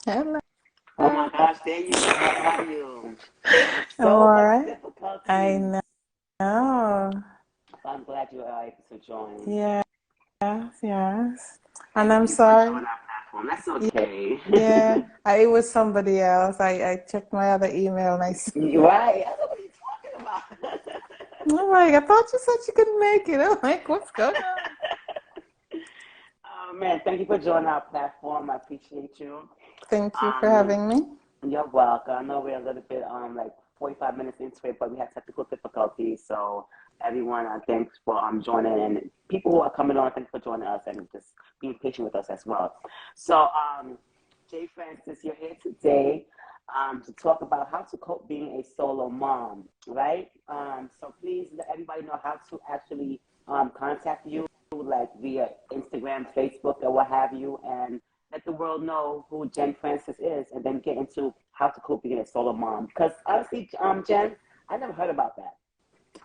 Hello. Oh my gosh, there you go. How are you? I'm So all much right. I difficulties. know. I'm glad you are able to join. Yes, yes. And Thank I'm you for sorry. joining our platform. That's okay. Yeah, it was somebody else. I checked my other email and You're right. I know what you're talking about. I'm like, I thought you said you couldn't make it. I'm like, what's going on? Oh man, thank you for joining our platform. I appreciate you. Thank you for Um, having me. you're welcome. I know we're a little bit like 45 minutes into it, but we had technical difficulties. So everyone, thanks for joining, and people who are coming on, thanks for joining us and just being patient with us as well. So Jay Francis, you're here today to talk about how to cope being a solo mom, right? So please let everybody know how to actually contact you, like via Instagram, Facebook, or what have you, and let the world know who Jenn Francis is, and then get into how to cope being a solo mom. Because honestly, Jenn, I never heard about that.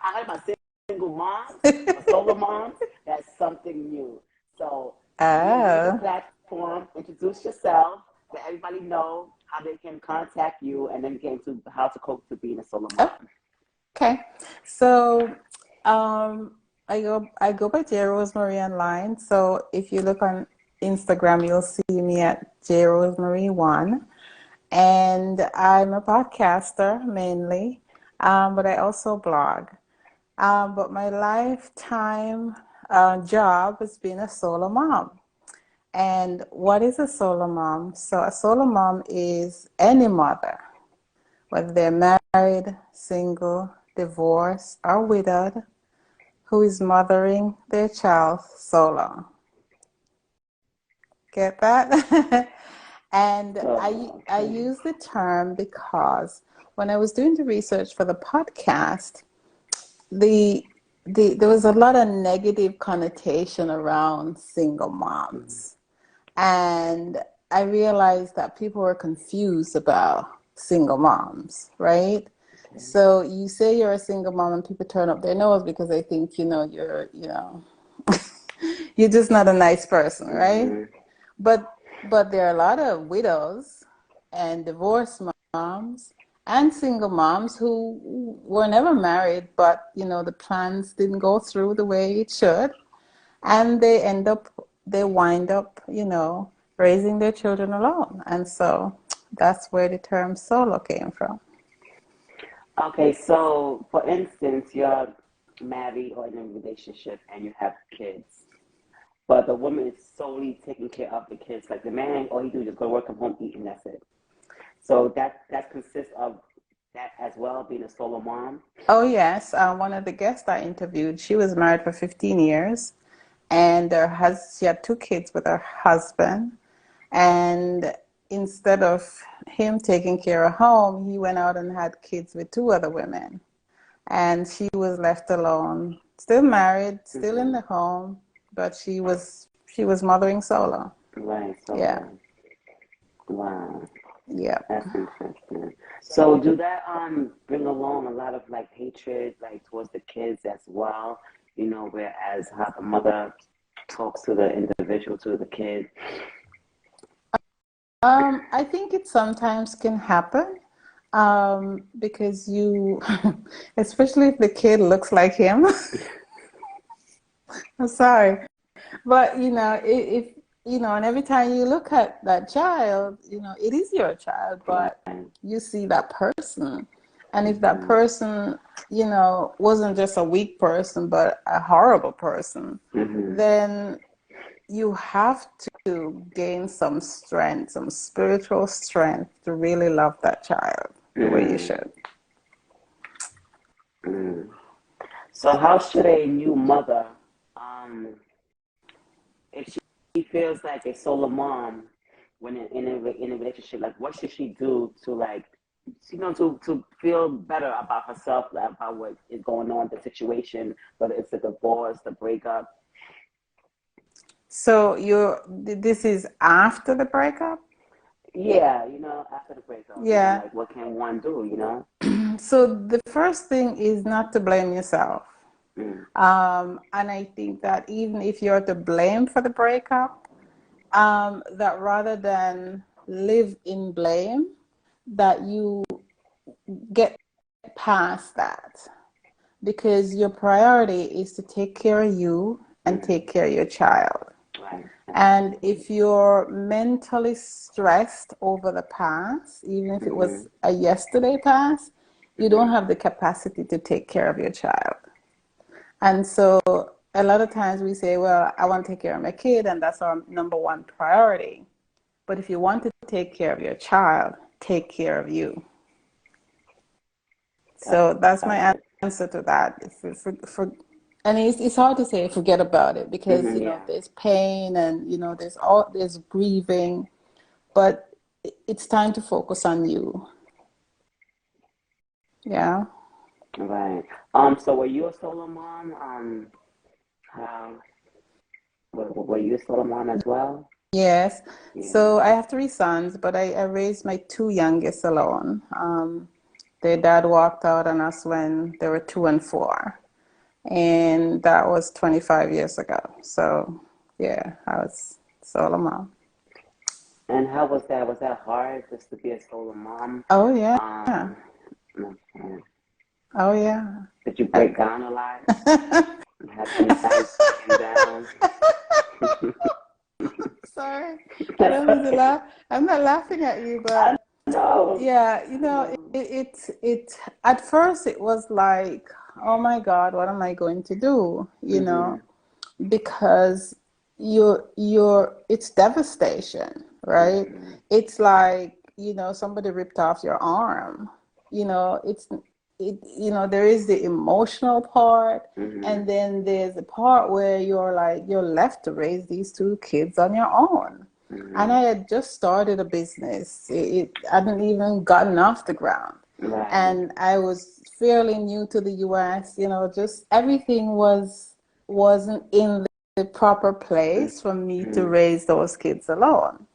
I heard about single moms, but solo moms, that's something new. So we're gonna give you the Oh, platform, introduce yourself, let everybody know how they can contact you, and then get into how to cope to being a solo mom. okay. So, um, I go by J Rosemary online. So if you look on Instagram, you'll see me at J Rosemary 1. And I'm a podcaster mainly, but I also blog. But my lifetime job has been a solo mom. And what is a solo mom? So a solo mom is any mother, whether they're married, single, divorced, or widowed, who is mothering their child solo. Get that? And I Okay. use the term because when I was doing the research for the podcast, the there was a lot of negative connotation around single Mhm. moms. And I realized that people were confused about single moms, right? Okay. So you say you're a single mom and people turn up their nose because they think, you're just not a nice person, right? Mm-hmm. But but there are a lot of widows and divorced moms and single moms who were never married, but the plans didn't go through the way it should, and they wind up, raising their children alone. And so that's where the term solo came from. Okay, so for instance, you're married or in a relationship and you have kids, but the woman is solely taking care of the kids. Like the man, all he do is just go to work, come home, eat, and that's it. So that consists of that as well, being a solo mom. Oh yes, one of the guests I interviewed, she was married for 15 years, and she had two kids with her husband. And instead of him taking care of home, he went out and had kids with two other women. And she was left alone, still married, still in Hmm. the home, but she was mothering solo. Right, Yeah, solo. Wow, yeah. that's interesting. So do that bring along a lot of like hatred like towards the kids as well? Whereas how the mother talks to the individual, to the kid. I think it sometimes can happen because especially if the kid looks like him. I'm sorry. But and every time you look at that child, it is your child, but Right. you see that person. And if that Hmm. person, wasn't just a weak person, but a horrible person, Hmm. then you have to gain some strength, some spiritual strength to really love that child the way you Hmm. should. Hmm. So how should a new mother, um, if she feels like a solo mom when in a relationship, like what should she do to like, to feel better about herself, like, about what is going on, the situation, whether it's a divorce, the breakup. So this is after the breakup? Yeah, after the breakup, Yeah. like what can one do? So the first thing is not to blame yourself. Mm, And I think that even if you're to blame for the breakup, that rather than live in blame, that you get past that, because your priority is to take care of you and Mm-hmm. take care of your child. Right. Right. And if you're mentally stressed over the past, even if it Mm-hmm. was a yesterday past, you don't Mm-hmm. have the capacity to take care of your child. And so a lot of times we say, well, I want to take care of my kid, and that's our number one priority. But if you want to take care of your child, take care of you. Got So that's my it. answer to that. And it's hard to say forget about it, because Mm-hmm. Yeah. there's pain, and there's grieving, but it's time to focus on you. Yeah. Right. So were you a solo mom? How were you a solo mom as well? Yes. Yeah. So I have three sons, but I raised my two youngest alone. Their dad walked out on us when they were 2 and 4, and that was 25 years ago. So yeah, I was solo mom. And how was that? Was that hard just to be a solo mom? Oh yeah. Um, okay. Oh yeah. Did you break down a lot? Have any times breaking down? Sorry, I That's don't mean to okay. laugh. I'm not laughing at you, I but know. yeah, I know. at first it was like, oh my God, what am I going to do? Mhm. Because it's devastation, right? Mhm. It's like, somebody ripped off your arm. It's there is the emotional part, Mhm. and then there's the part where you're left to raise these two kids on your own. And I Mhm. had just started a business. I hadn't even gotten off the ground. Right. And I was fairly new to the US, just everything wasn't in the proper place for me to Mhm. raise those kids alone.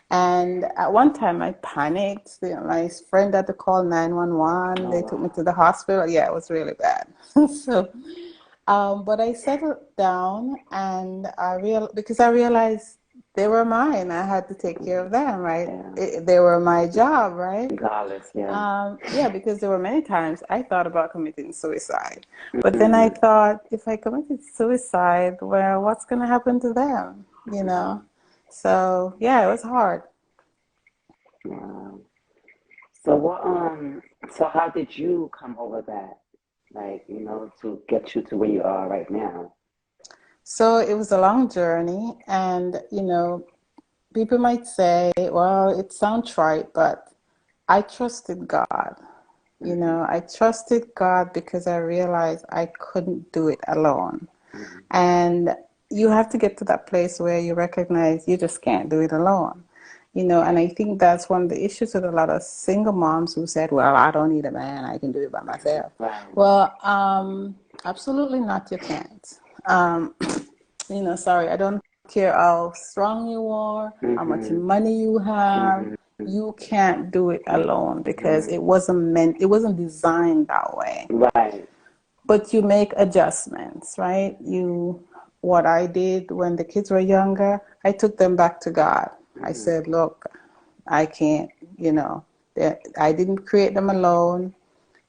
And at one time I panicked. My friend had to call 911. Oh They took me wow. to the hospital. Yeah, it was really bad. So, but I settled down, and because I realized they were mine. I had to take care of Mhm. them, right? Yeah. They were my job, right? Regardless, yeah. Yeah, because there were many times I thought about committing suicide. But then I Mhm. thought, if I committed suicide, well, what's going to happen to them? Mhm. So, yeah, it was hard. Wow. So what? So how did you come over that? Like, to get you to where you are right now. So it was a long journey. And, people might say, well, it sounds trite, but I trusted God. Mhm. I trusted God because I realized I couldn't do it alone. Mhm. And you have to get to that place where you recognize you just can't do it alone. And I think that's one of the issues with a lot of single moms who said, well, I don't need a man, I can do it by myself. Right. Well, absolutely not, you can't. Sorry, I don't care how strong you are, how much Mhm. money you have, Mhm. you can't do it alone, because Mhm. it wasn't designed that way. Right. But you make adjustments, right? What I did when the kids were younger, I took them back to God. I Mhm. said, look, I can't, I didn't create them alone.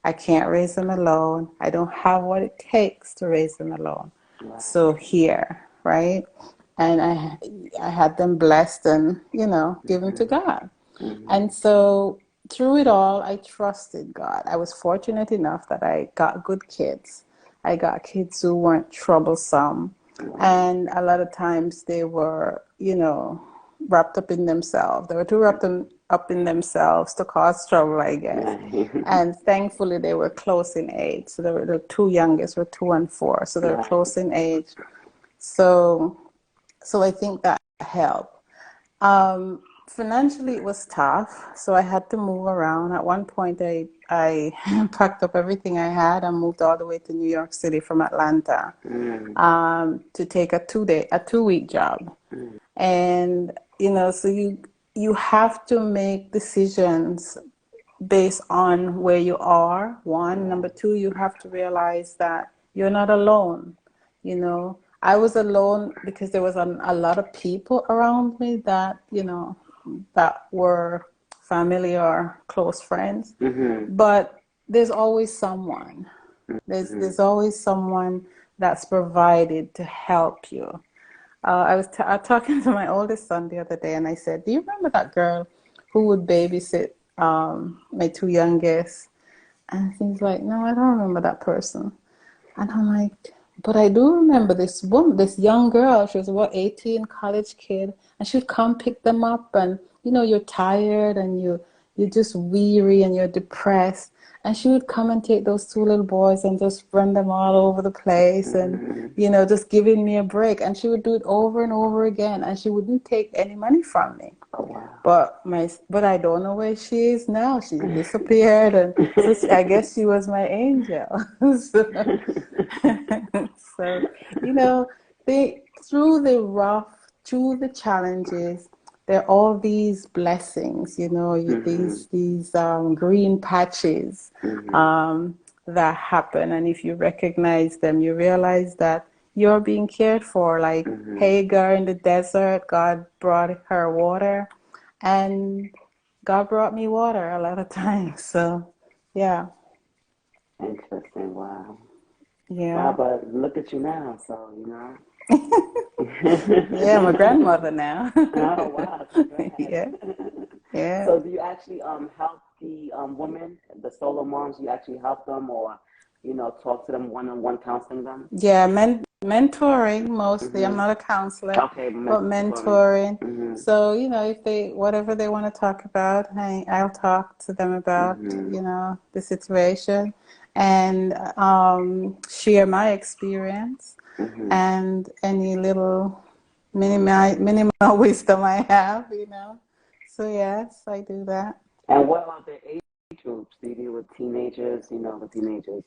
I can't raise them alone. I don't have what it takes to raise them alone. Right. So here, right? And I had them blessed and, given to Mhm. God. And Mhm. so through it all, I trusted God. I was fortunate enough that I got good kids. I got kids who weren't troublesome. Right. And a lot of times they were, wrapped up in themselves. They were too up in themselves to cause trouble, I guess. Right. And thankfully, they were close in age. So the two youngest were 2 and 4. So they were Right. close in age. So, so I think that helped. Financially, it was tough, so I had to move around. At one point, I packed up everything I had and moved all the way to New York City from Atlanta, Mm. to take a 2-week job. Mm. And so you have to make decisions based on where you are. One, number Right. two, you have to realize that you're not alone. I was alone because there was a lot of people around me that, that were family or close friends, Mm-hmm. but there's always someone. Mm-hmm. There's always someone that's provided to help you. I was talking to my oldest son the other day, and I said, "Do you remember that girl who would babysit my two youngest?" And he's like, "No, I don't remember that person." And I'm like, "But I do remember this woman, this young girl. She was what, 18, college kid, and she'd come pick them up, and you're tired and you're just weary and you're depressed, and she would come and take those two little boys and just run them all over the place, and Mm-hmm. just giving me a break, and she would do it over and over again, and she wouldn't take any money from me." Oh wow. But I don't know where she is now. She disappeared, and so I guess she was my angel. So, so they through the rough, through the challenges, there are all these blessings. Mm-hmm. These green patches Mm-hmm. um, that happen, and if you recognize them, you realize that you're being cared for. Like Mm-hmm. Hagar in the desert, God brought her water, and God brought me water a lot of times. So, yeah, Interesting. Wow. Wow, yeah, but look at you now. So, yeah. I'm a grandmother now. Oh wow, congrats. Yeah, yeah, So do you actually help the women, the solo moms, you actually help them or talk to them one-on-one counseling them? yeah. Mentoring mostly. I'm Mm-hmm. not a counselor, Okay, but mentoring. mentoring. Mm-hmm. So, if they whatever they want to talk about, hey, I'll talk to them about, Mm-hmm. the situation, and share my experience Mm-hmm. and any little minimal wisdom I have. So yes, I do that. And what about the age groups? Do you deal with teenagers? The teenagers,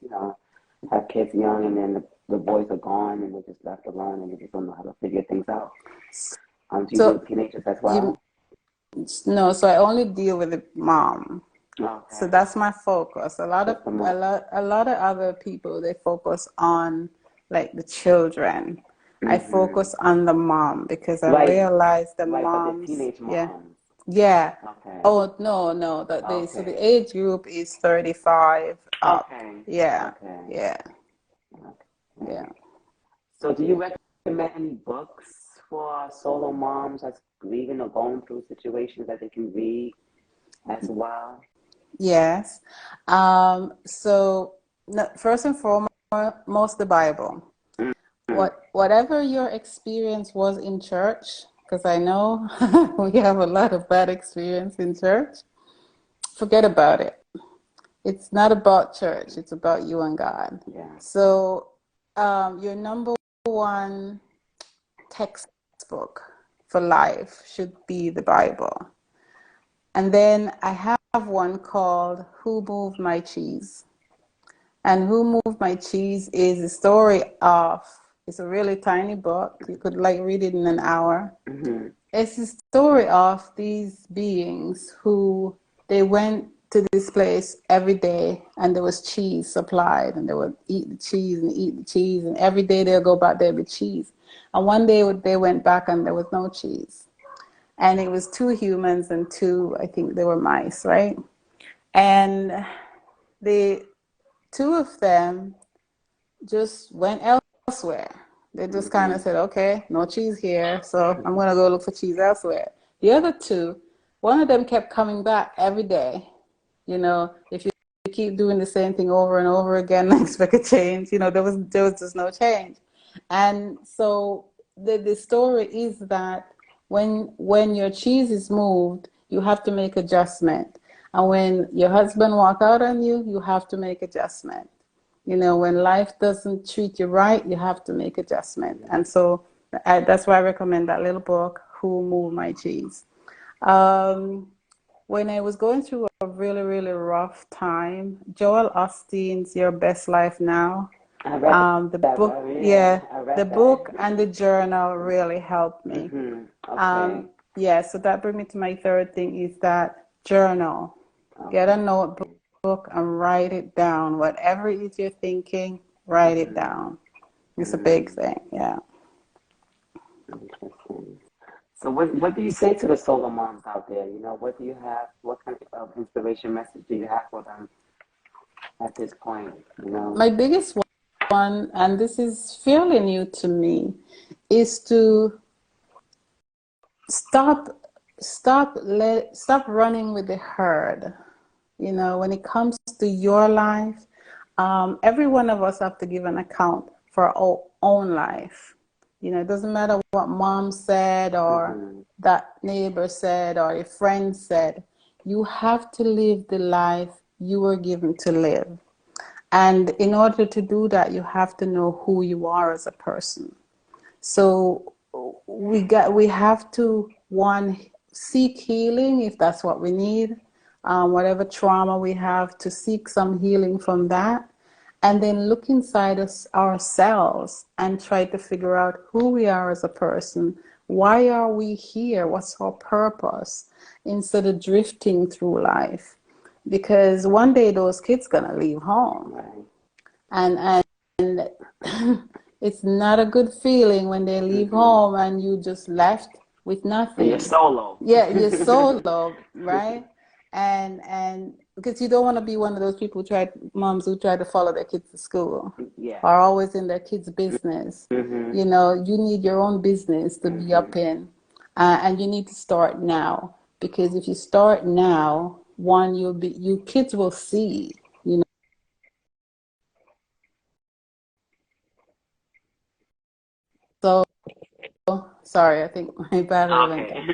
have kids young and then the boys are gone and they're just left alone and they just don't know how to figure things out. Do you deal So with teenagers as you well? no, so I only deal with the mom. So Okay. that's my focus. A lot of Just the a mom. lot a lot of other people, they focus on like the children. I Mm-hmm. focus on the mom because I Like, realize the but the moms, teenage yeah. moms. Yeah. Okay. Oh, no, no. So the Okay. age group is 35 up. Okay. Yeah. Okay. Yeah. Okay. Yeah. So, do you recommend any books for solo moms that's grieving or going through situations that they can read as well? Yes. So first and foremost, the Bible. Mm-hmm. Whatever your experience was in church, because I know we have a lot of bad experience in church, forget about it. It's not about church, it's about you and God. Yeah. So, your number one textbook for life should be the Bible. And then I have one called Who Moved My Cheese? And Who Moved My Cheese is a story of, it's a really tiny book. You could like read it in an hour. Mm-hmm. It's the story of these beings who they went to this place every day and there was cheese supplied and they would eat the cheese and eat the cheese and every day they'll go back there with cheese. And one day they went back and there was no cheese. And it was two humans and two, I think they were mice, right? And the two of them just went elsewhere. They just kind Mm-hmm. of said, okay, no cheese here, so I'm going to go look for cheese elsewhere. The other two, one of them kept coming back every day. If you keep doing the same thing over and over again and expect a change, there was just no change. And so the story is that when your cheese is moved, you have to make adjustment. And when your husband walk out on you, you have to make adjustment. When life doesn't treat you right, you have to make adjustment. And so that's why I recommend that little book, Who Moved My Cheese. Um, when I was going through a really, really rough time, Joel Osteen's Your Best Life Now, I read the that, book, bro. Yeah, yeah, I the read that. book and the journal really helped me. Mm-hmm. Okay. Um, yeah, so that brings me to my third thing is that journal. Get a Okay. notebook and write it down. Whatever it is you're thinking, write it Mm-hmm. down. It's a big Mm-hmm. thing, yeah. Interesting. So what do you say to the solo moms out there? You know, what do you have? What kind of inspiration message do you have for them at this point? You know. My biggest one, and this is fairly new to me, is to stop stop running with the herd. You know, when it comes to your life, every one of us have to give an account for our own life. You know, it doesn't matter what mom said or Mm-hmm. that neighbor said or a friend said. You have to live the life you were given to live. And in order to do that, you have to know who you are as a person. So we have to one seek healing if that's what we need, whatever trauma we have to seek some healing from that, and then look inside us ourselves and try to figure out who we are as a person. Why are we here? What's our purpose? Instead of drifting through life, because one day those kids gonna leave home, Right. and it's not a good feeling when they leave Mm-hmm. home and you just left with And you're nothing. solo. Yeah, you're solo, right? And because you don't want to be one of those people moms who try to follow their kids to school Yeah. or always in their kids' business. Mm-hmm. You know, you need your own business to be Mm-hmm. up in, and you need to start now, because if you start now, one, you kids will see. So sorry, I think my battery went Okay.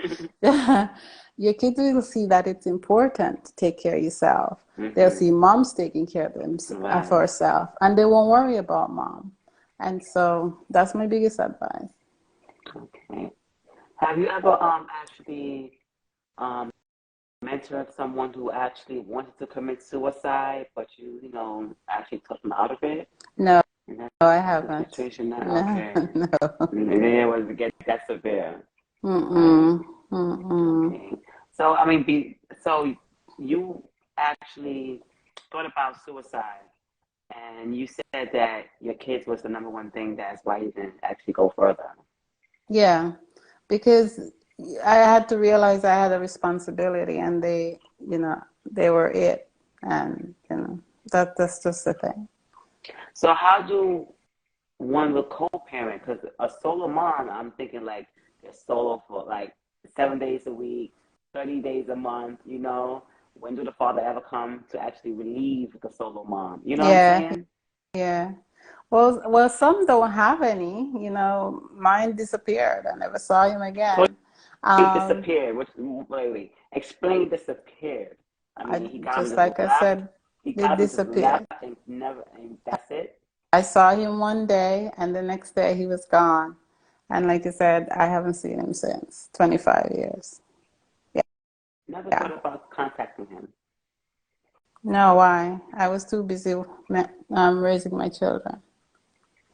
out. Your kids will see that it's important to take care of yourself. They'll Mm-hmm. see mom's taking care of them for Right. herself, and they won't worry about mom. And so that's my biggest advice. Okay. Have you ever actually um mentored someone who actually wanted to commit suicide, but you know, actually took them out of it? No, And that's I the haven't. situation now. No, Okay. no. And then it was to get that severe. Right. Mm-mm. Mm-mm. Okay. So I mean, so you actually thought about suicide, and you said that your kids was the number one thing. That's why you didn't actually go further. Yeah, because I had to realize I had a responsibility, and they were it, and that's just the thing. So how do one will co-parent? Because a solo mom, I'm thinking like they're solo for like 7 days a week, 30 days a month. You know, when do the father ever come to actually relieve the solo mom? You know what I'm Yeah, saying? yeah. Well, some don't have any. You know, mine disappeared. I never saw him So again. he Um, disappeared. Which wait. Explain disappeared. I I mean, he got him just and just like I left. said, He it got him and just left disappeared. and never, and that's it. I saw him one day, and the next day he was gone. And like I said, I haven't seen him since 25 years. Yeah, Never yeah. thought about contacting him. No, why? I was too busy raising my children.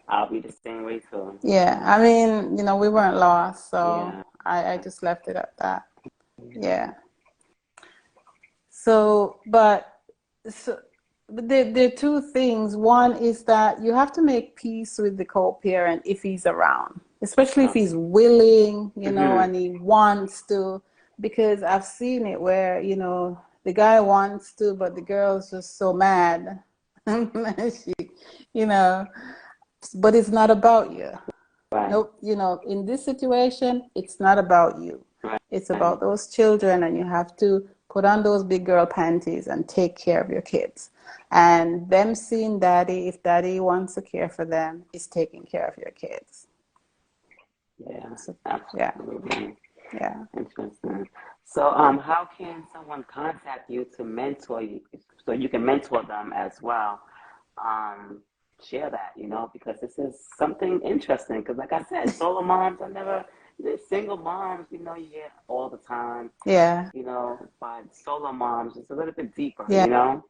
I'll be the same way too. Yeah, I mean, we weren't lost, so Yeah. I just left it at that. Yeah. So, but so there are two things. One is that you have to make peace with the co-parent if he's around, especially if Okay. he's willing, Mm-hmm. and he wants to. Because I've seen it where, the guy wants to, but the girl's just so mad. She, you know, but it's not about you. Right. Nope, in this situation, it's not about you. Right. It's Right. about those children, and you have to put on those big girl panties and take care of your kids. And them seeing daddy, if daddy wants to care for them, is taking care of your kids. Yeah. So, yeah, Absolutely. yeah. Interesting. So, how can someone contact you to mentor you, so you can mentor them as well? Um, Share that, because this is something interesting. Because, like I said, solo moms are never, the single moms, you hear all the time, Yeah, but solo moms, it's a little bit deeper, yeah.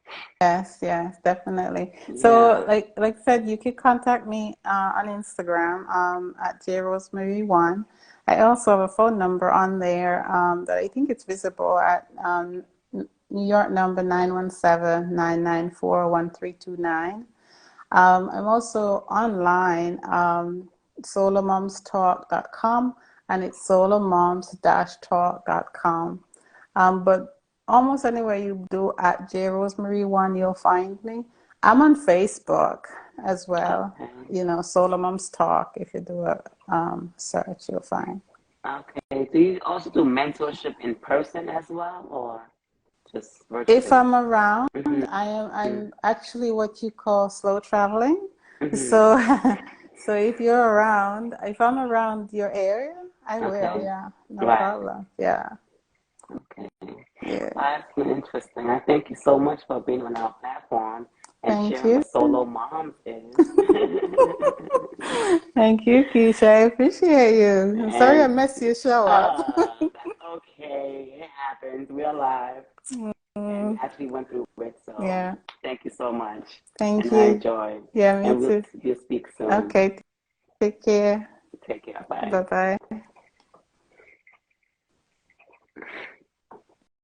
Yes, yes, definitely. So, Yeah. like I said, you can contact me on Instagram at jrosemary1. I also have a phone number on there that I think it's visible at New York number 917-994-1329. I'm also online, solomomstalk.com, and it's solomoms-talk.com. But almost anywhere you do at jrosemary1, you'll find me. I'm on Facebook as well. Okay. Solo Moms Talk. If you do a search, you'll find. Okay. Do you also do mentorship in person as well, or just If virtually? I'm around, Mm-hmm. I'm actually what you call slow traveling. Mm-hmm. So so if I'm around your area, I will, Okay. yeah. No Right. problem. Yeah. Okay. Yeah. Well, that's been interesting. I thank you so much for being on our platform and Thank sharing you. what solo moms is. Thank you, Keisha. I appreciate you. I'm sorry I And messed your show up. that's okay. It happens. We're alive. And we Mm, actually went through it. So yeah. thank you so much. Thank And I you. enjoyed. Yeah, me And too. we'll speak soon. Okay. Take care. Take care. Bye. Bye bye.